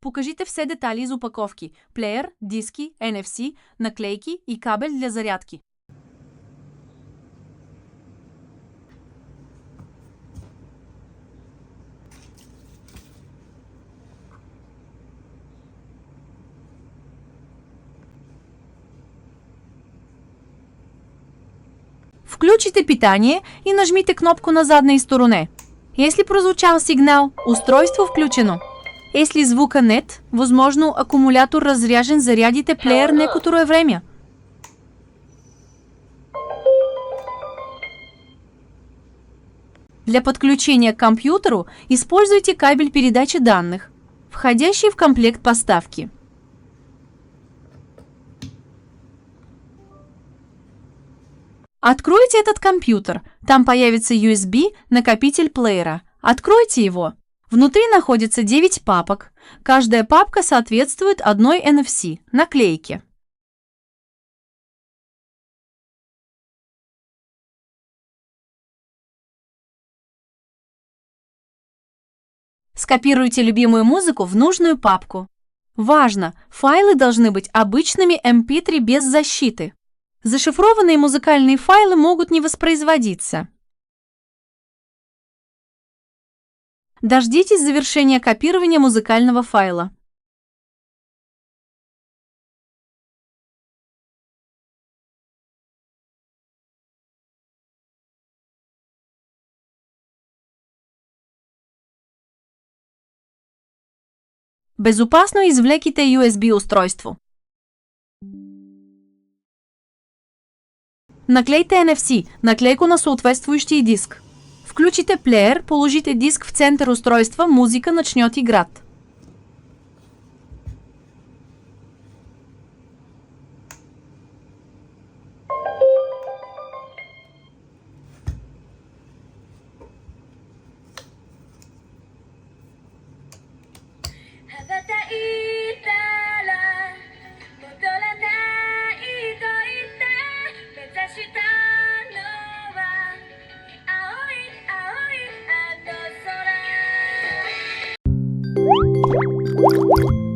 Покажите все детайли из опаковки – плеер, диски, NFC, наклейки и кабел для зарядки. Включите питание и нажмите кнопку на задней стороне. Если прозвучал сигнал «Устройство включено», если звука нет, възможно акумулятор разряжен, зарядите плеер некоторое време. Для подключения к компьютеру используйте кабель передачи данных, входящий в комплект поставки. Откройте этот компьютер, там появится USB накопитель плеера. Откройте его. Внутри находится 9 папок. Каждая папка соответствует одной NFC – наклейке. Скопируйте любимую музыку в нужную папку. Важно! Файлы должны быть обычными MP3 без защиты. Зашифрованные музыкальные файлы могут не воспроизводиться. Дождитесь завершения копирования музыкального файла. Безопасно извлеките USB устройство. Наклейте NFC, наклейку на съответствующия диск. Включите плеер, положите диск в център устройства, музика начнет играть. You